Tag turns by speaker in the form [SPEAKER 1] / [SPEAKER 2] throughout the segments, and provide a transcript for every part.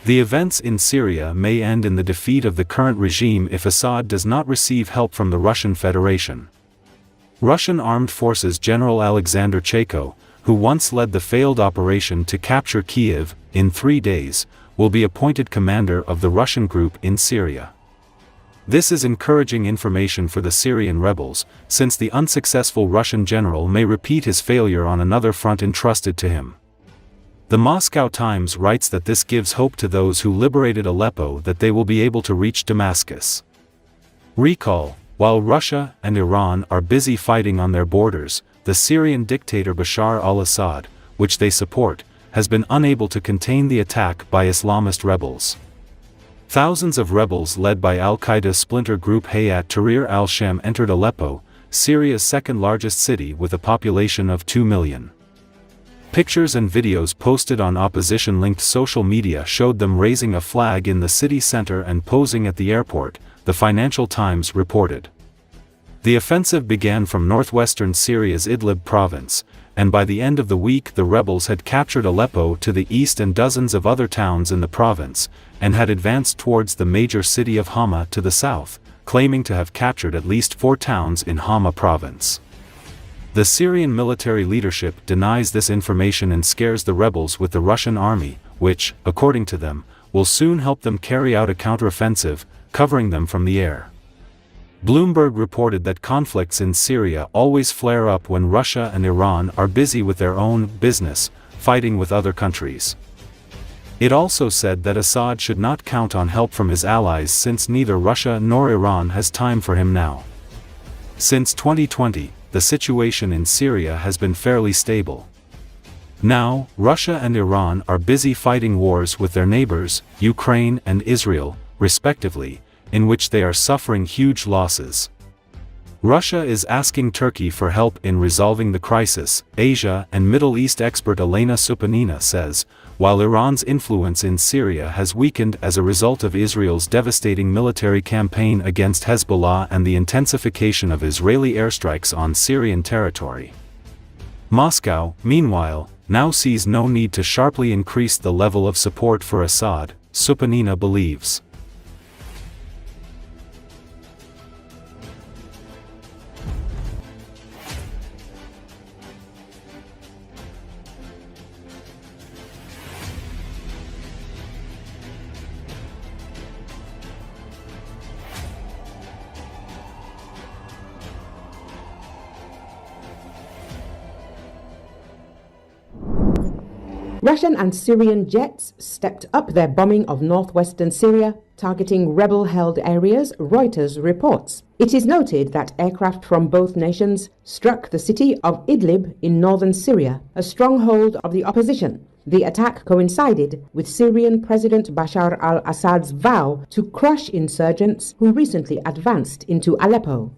[SPEAKER 1] The events in Syria may end in the defeat of the current regime if Assad does not receive help from the Russian Federation. Russian Armed Forces General Alexander Chayko, who once led the failed operation to capture Kiev in 3 days, will be appointed commander of the Russian group in Syria. This is encouraging information for the Syrian rebels, since the unsuccessful Russian general may repeat his failure on another front entrusted to him. The Moscow Times writes that this gives hope to those who liberated Aleppo that they will be able to reach Damascus. Recall, while Russia and Iran are busy fighting on their borders, the Syrian dictator Bashar al-Assad, which they support, has been unable to contain the attack by Islamist rebels. Thousands of rebels led by al-Qaeda splinter group Hayat Tahrir al-Sham entered Aleppo, Syria's second-largest city with a population of 2 million. Pictures and videos posted on opposition-linked social media showed them raising a flag in the city center and posing at the airport, the Financial Times reported. The offensive began from northwestern Syria's Idlib province, and by the end of the week the rebels had captured Aleppo to the east and dozens of other towns in the province, and had advanced towards the major city of Hama to the south, claiming to have captured at least 4 towns in Hama province. The Syrian military leadership denies this information and scares the rebels with the Russian army, which, according to them, will soon help them carry out a counteroffensive, covering them from the air. Bloomberg reported that conflicts in Syria always flare up when Russia and Iran are busy with their own business, fighting with other countries. It also said that Assad should not count on help from his allies since neither Russia nor Iran has time for him now. Since 2020, the situation in Syria has been fairly stable. Now, Russia and Iran are busy fighting wars with their neighbors, Ukraine and Israel, respectively, in which they are suffering huge losses. Russia is asking Turkey for help in resolving the crisis, Asia and Middle East expert Elena Supanina says, while Iran's influence in Syria has weakened as a result of Israel's devastating military campaign against Hezbollah and the intensification of Israeli airstrikes on Syrian territory. Moscow, meanwhile, now sees no need to sharply increase the level of support for Assad, Supanina believes.
[SPEAKER 2] Russian and Syrian jets stepped up their bombing of northwestern Syria, targeting rebel-held areas, Reuters reports. It is noted that aircraft from both nations struck the city of Idlib in northern Syria, a stronghold of the opposition. The attack coincided with Syrian President Bashar al-Assad's vow to crush insurgents who recently advanced into Aleppo.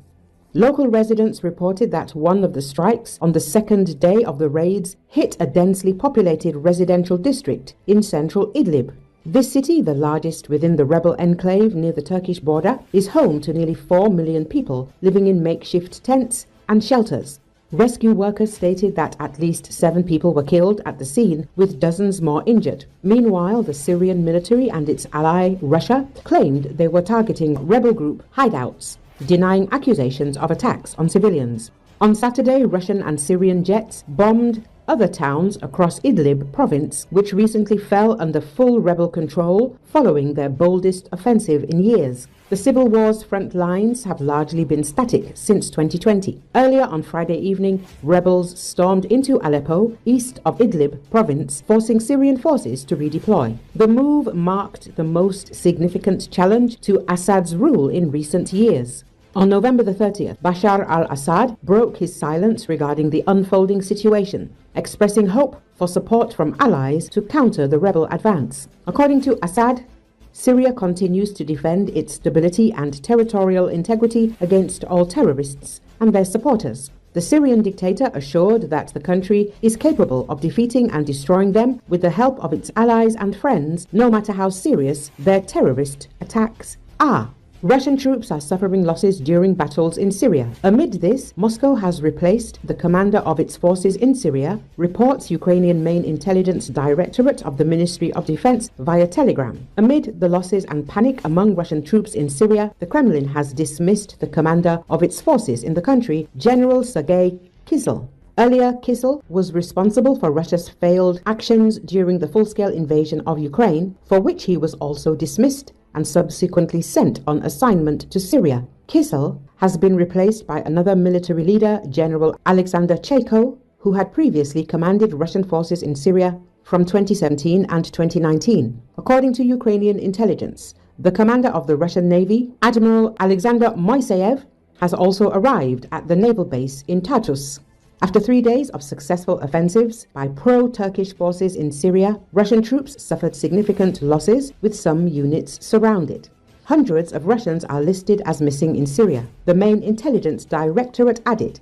[SPEAKER 2] Local residents reported that one of the strikes on the second day of the raids hit a densely populated residential district in central Idlib. This city, the largest within the rebel enclave near the Turkish border, is home to nearly 4 million people living in makeshift tents and shelters. Rescue workers stated that at least 7 people were killed at the scene, with dozens more injured. Meanwhile, the Syrian military and its ally, Russia, claimed they were targeting rebel group hideouts, denying accusations of attacks on civilians. On Saturday, Russian and Syrian jets bombed other towns across Idlib province, which recently fell under full rebel control following their boldest offensive in years. The civil war's front lines have largely been static since 2020. Earlier on Friday evening, rebels stormed into Aleppo, east of Idlib province, forcing Syrian forces to redeploy. The move marked the most significant challenge to Assad's rule in recent years. On November the 30th, Bashar al-Assad broke his silence regarding the unfolding situation, expressing hope for support from allies to counter the rebel advance. According to Assad, Syria continues to defend its stability and territorial integrity against all terrorists and their supporters. The Syrian dictator assured that the country is capable of defeating and destroying them with the help of its allies and friends, no matter how serious their terrorist attacks are. Russian troops are suffering losses during battles in Syria. Amid this, Moscow has replaced the commander of its forces in Syria, reports Ukrainian main intelligence directorate of the Ministry of Defense via Telegram. Amid the losses and panic among Russian troops in Syria, the Kremlin has dismissed the commander of its forces in the country, General Sergei Kizil. Earlier, Kizil was responsible for Russia's failed actions during the full-scale invasion of Ukraine, for which he was also dismissed and subsequently sent on assignment to Syria. Kizil has been replaced by another military leader, General Alexander Chayko, who had previously commanded Russian forces in Syria from 2017 and 2019. According to Ukrainian intelligence, the commander of the Russian Navy, Admiral Alexander Moiseyev, has also arrived at the naval base in Tartus. After 3 days of successful offensives by pro-Turkish forces in Syria, Russian troops suffered significant losses, with some units surrounded. Hundreds of Russians are listed as missing in Syria, the main intelligence directorate added.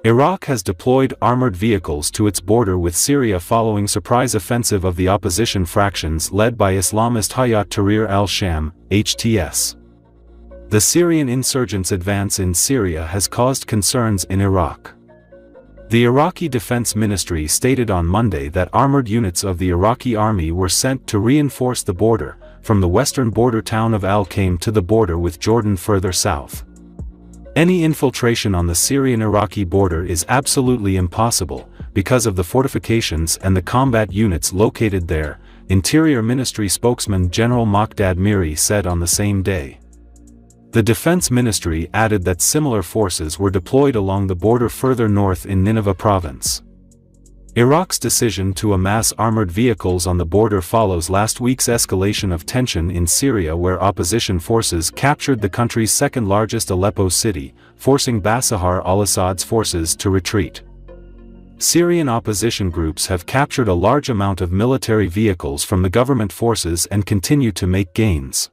[SPEAKER 1] Iraq has deployed armored vehicles to its border with Syria following surprise offensive of the opposition fractions led by Islamist Hayat Tahrir al-Sham, HTS. The Syrian insurgents' advance in Syria has caused concerns in Iraq. The Iraqi Defense Ministry stated on Monday that armored units of the Iraqi army were sent to reinforce the border, from the western border town of Al-Qaim to the border with Jordan further south. Any infiltration on the Syrian-Iraqi border is absolutely impossible, because of the fortifications and the combat units located there, Interior Ministry spokesman General Maqdad Miri said on the same day. The Defense Ministry added that similar forces were deployed along the border further north in Nineveh province. Iraq's decision to amass armored vehicles on the border follows last week's escalation of tension in Syria, where opposition forces captured the country's second-largest Aleppo city, forcing Bashar al-Assad's forces to retreat. Syrian opposition groups have captured a large amount of military vehicles from the government forces and continue to make gains.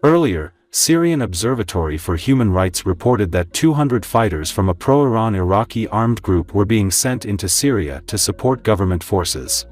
[SPEAKER 1] Earlier, Syrian Observatory for Human Rights reported that 200 fighters from a pro-Iran Iraqi armed group were being sent into Syria to support government forces.